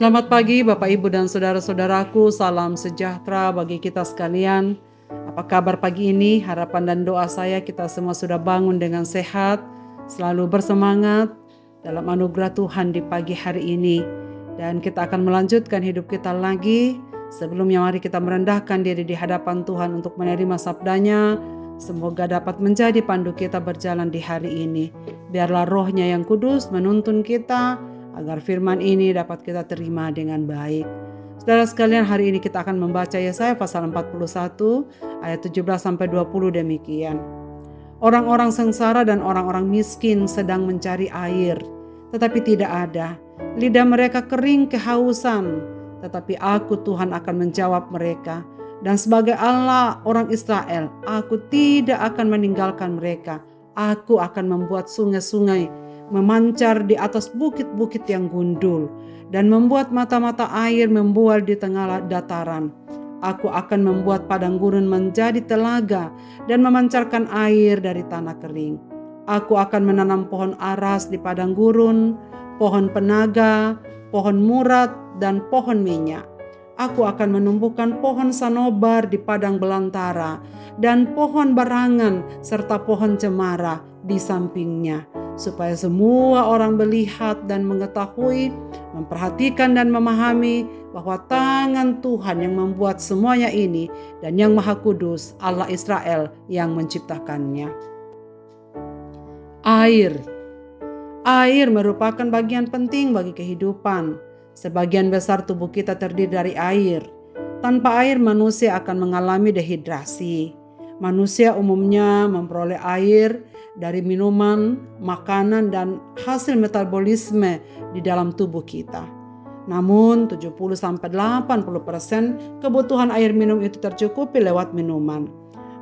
Selamat pagi Bapak Ibu dan saudara-saudaraku, salam sejahtera bagi kita sekalian. Apa kabar pagi ini? Harapan dan doa saya kita semua sudah bangun dengan sehat, selalu bersemangat dalam anugerah Tuhan di pagi hari ini. Dan kita akan melanjutkan hidup kita lagi. Sebelumnya mari kita merendahkan diri di hadapan Tuhan untuk menerima sabdanya. Semoga dapat menjadi pandu kita berjalan di hari ini. Biarlah rohnya yang kudus menuntun kita, agar firman ini dapat kita terima dengan baik. Saudara sekalian, hari ini kita akan membaca Yesaya pasal 41 ayat 17-20 demikian. Orang-orang sengsara dan orang-orang miskin sedang mencari air, tetapi tidak ada. Lidah mereka kering kehausan, tetapi aku Tuhan akan menjawab mereka. Dan sebagai Allah orang Israel, aku tidak akan meninggalkan mereka. Aku akan membuat sungai-sungai memancar di atas bukit-bukit yang gundul, dan membuat mata-mata air membual di tengah dataran. Aku akan membuat padang gurun menjadi telaga, dan memancarkan air dari tanah kering. Aku akan menanam pohon aras di padang gurun, pohon penaga, pohon murat, dan pohon minyak. Aku akan menumbuhkan pohon sanobar di padang belantara, dan pohon barangan serta pohon cemara di sampingnya, supaya semua orang melihat dan mengetahui, memperhatikan dan memahami bahwa tangan Tuhan yang membuat semuanya ini, dan yang Maha Kudus, Allah Israel yang menciptakannya. Air merupakan bagian penting bagi kehidupan. Sebagian besar tubuh kita terdiri dari air. Tanpa air manusia akan mengalami dehidrasi. Manusia umumnya memperoleh air dari minuman, makanan, dan hasil metabolisme di dalam tubuh kita. Namun 70-80% kebutuhan air minum itu tercukupi lewat minuman.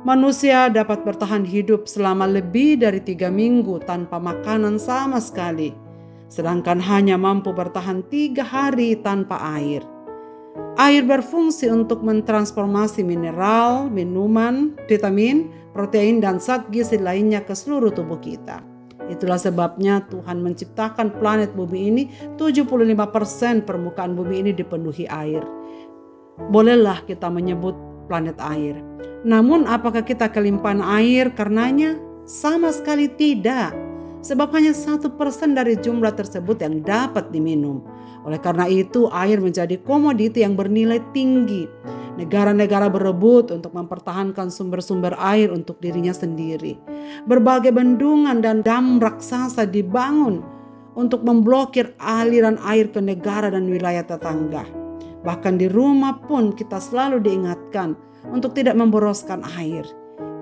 Manusia dapat bertahan hidup selama lebih dari 3 minggu tanpa makanan sama sekali, sedangkan hanya mampu bertahan 3 hari tanpa air. Air berfungsi untuk mentransformasi mineral, minuman, vitamin, protein, dan zat gizi lainnya ke seluruh tubuh kita. Itulah sebabnya Tuhan menciptakan planet bumi ini. 75% permukaan bumi ini dipenuhi air. Bolehlah kita menyebut planet air. Namun apakah kita kelimpahan air karenanya? Sama sekali tidak. Sebab hanya 1% dari jumlah tersebut yang dapat diminum. Oleh karena itu, air menjadi komoditi yang bernilai tinggi. Negara-negara berebut untuk mempertahankan sumber-sumber air untuk dirinya sendiri. Berbagai bendungan dan dam raksasa dibangun untuk memblokir aliran air ke negara dan wilayah tetangga. Bahkan di rumah pun kita selalu diingatkan untuk tidak memboroskan air.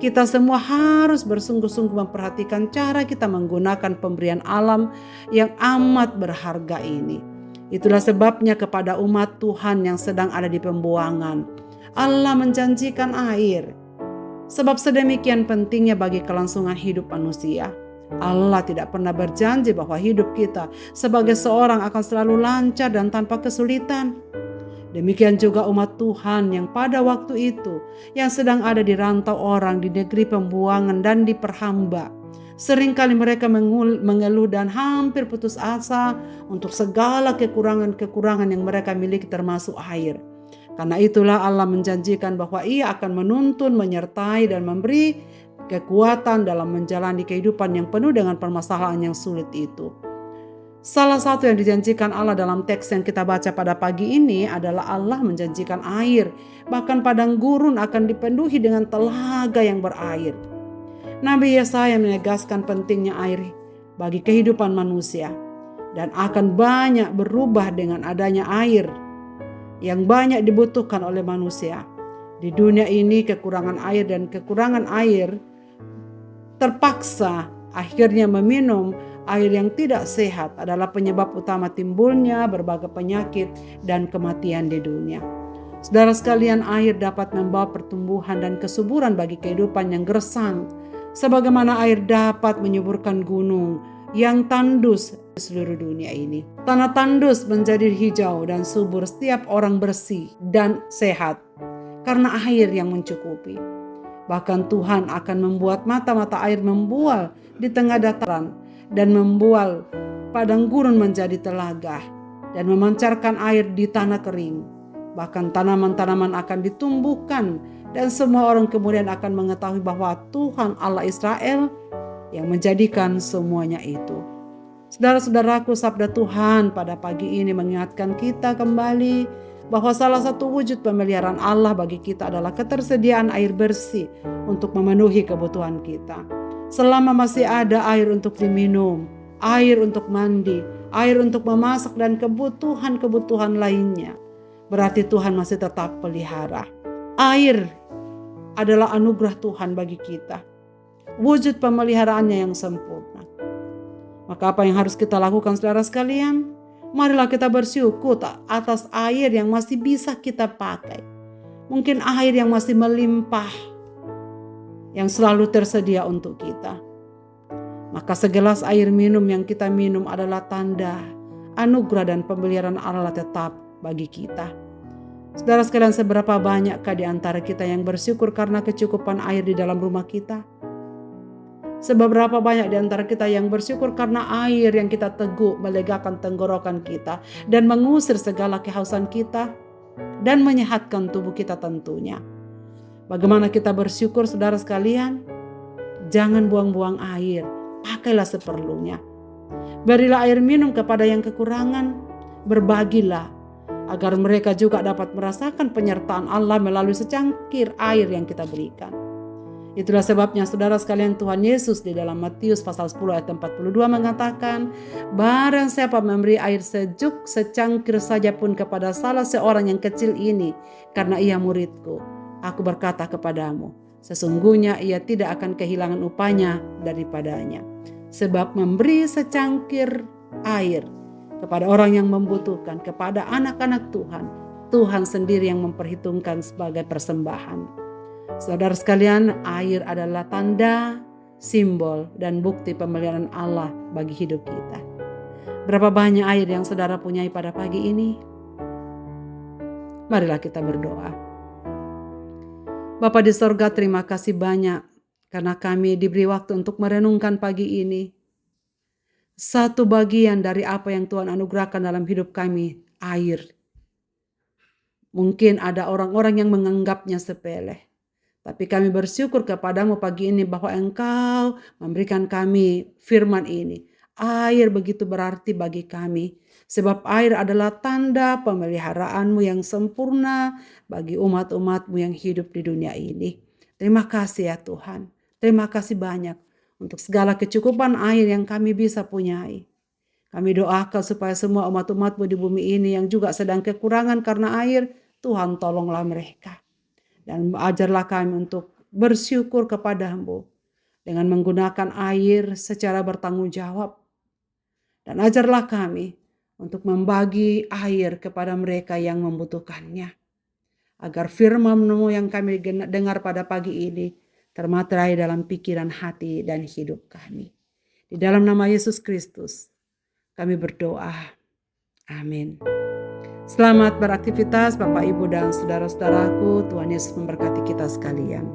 Kita semua harus bersungguh-sungguh memperhatikan cara kita menggunakan pemberian alam yang amat berharga ini. Itulah sebabnya kepada umat Tuhan yang sedang ada di pembuangan, Allah menjanjikan air. Sebab sedemikian pentingnya bagi kelangsungan hidup manusia. Allah tidak pernah berjanji bahwa hidup kita sebagai seorang akan selalu lancar dan tanpa kesulitan. Demikian juga umat Tuhan yang pada waktu itu yang sedang ada di rantau orang di negeri pembuangan dan diperhamba. Seringkali mereka mengeluh dan hampir putus asa untuk segala kekurangan-kekurangan yang mereka miliki termasuk air. Karena itulah Allah menjanjikan bahwa Ia akan menuntun, menyertai, dan memberi kekuatan dalam menjalani kehidupan yang penuh dengan permasalahan yang sulit itu. Salah satu yang dijanjikan Allah dalam teks yang kita baca pada pagi ini adalah Allah menjanjikan air. Bahkan padang gurun akan dipenuhi dengan telaga yang berair. Nabi Yesaya menegaskan pentingnya air bagi kehidupan manusia. Dan akan banyak berubah dengan adanya air yang banyak dibutuhkan oleh manusia. Di dunia ini kekurangan air dan kekurangan air terpaksa akhirnya meminum air yang tidak sehat adalah penyebab utama timbulnya berbagai penyakit dan kematian di dunia. Saudara sekalian, air dapat membawa pertumbuhan dan kesuburan bagi kehidupan yang gersang. Sebagaimana air dapat menyuburkan gunung yang tandus di seluruh dunia ini. Tanah tandus menjadi hijau dan subur setiap orang bersih dan sehat karena air yang mencukupi. Bahkan Tuhan akan membuat mata-mata air membual di tengah dataran dan membual padang gurun menjadi telaga. dan memancarkan air di tanah kering. Bahkan tanaman-tanaman akan ditumbuhkan dan semua orang kemudian akan mengetahui bahwa Tuhan Allah Israel yang menjadikan semuanya itu. Saudara-saudaraku, sabda Tuhan pada pagi ini mengingatkan kita kembali bahwa salah satu wujud pemeliharaan Allah bagi kita adalah ketersediaan air bersih untuk memenuhi kebutuhan kita. Selama masih ada air untuk diminum, air untuk mandi, air untuk memasak, dan kebutuhan-kebutuhan lainnya, berarti Tuhan masih tetap pelihara. Air adalah anugerah Tuhan bagi kita, wujud pemeliharaannya yang sempurna. Maka apa yang harus kita lakukan, saudara sekalian? Marilah kita bersyukur atas air yang masih bisa kita pakai. Mungkin air yang masih melimpah, yang selalu tersedia untuk kita. Maka segelas air minum yang kita minum adalah tanda anugerah dan pemeliharaan Allah tetap bagi kita. Saudara sekalian, seberapa banyakkah di antara kita yang bersyukur karena kecukupan air di dalam rumah kita? Seberapa banyak di antara kita yang bersyukur karena air yang kita teguk melegakan tenggorokan kita dan mengusir segala kehausan kita dan menyehatkan tubuh kita tentunya. Bagaimana kita bersyukur, saudara sekalian? Jangan buang-buang air, pakailah seperlunya. Berilah air minum kepada yang kekurangan, berbagilah agar mereka juga dapat merasakan penyertaan Allah melalui secangkir air yang kita berikan. Itulah sebabnya, saudara sekalian, Tuhan Yesus di dalam Matius pasal 10 ayat 42 mengatakan, barang siapa memberi air sejuk secangkir saja pun kepada salah seorang yang kecil ini, karena ia muridku, aku berkata kepadamu, sesungguhnya ia tidak akan kehilangan upahnya daripadanya. Sebab memberi secangkir air kepada orang yang membutuhkan, kepada anak-anak Tuhan, Tuhan sendiri yang memperhitungkan sebagai persembahan. Saudara sekalian, air adalah tanda, simbol, dan bukti pemeliharaan Allah bagi hidup kita. Berapa banyak air yang saudara punyai pada pagi ini? Marilah kita berdoa. Bapa di sorga, terima kasih banyak karena kami diberi waktu untuk merenungkan pagi ini. Satu bagian dari apa yang Tuhan anugerahkan dalam hidup kami, air. Mungkin ada orang-orang yang menganggapnya sepele. Tapi kami bersyukur kepadamu pagi ini bahwa Engkau memberikan kami firman ini. Air begitu berarti bagi kami. Sebab air adalah tanda pemeliharaanmu yang sempurna bagi umat-umatmu yang hidup di dunia ini. Terima kasih ya Tuhan. Terima kasih banyak untuk segala kecukupan air yang kami bisa punyai. Kami doakan supaya semua umat-umatmu di bumi ini yang juga sedang kekurangan karena air, Tuhan tolonglah mereka. Dan ajarlah kami untuk bersyukur kepadamu dengan menggunakan air secara bertanggung jawab. Dan ajarlah kami untuk membagi air kepada mereka yang membutuhkannya. Agar firman-Mu yang kami dengar pada pagi ini termaterai dalam pikiran, hati, dan hidup kami. Di dalam nama Yesus Kristus kami berdoa. Amin. Selamat beraktivitas Bapak, Ibu, dan saudara-saudaraku. Tuhan Yesus memberkati kita sekalian.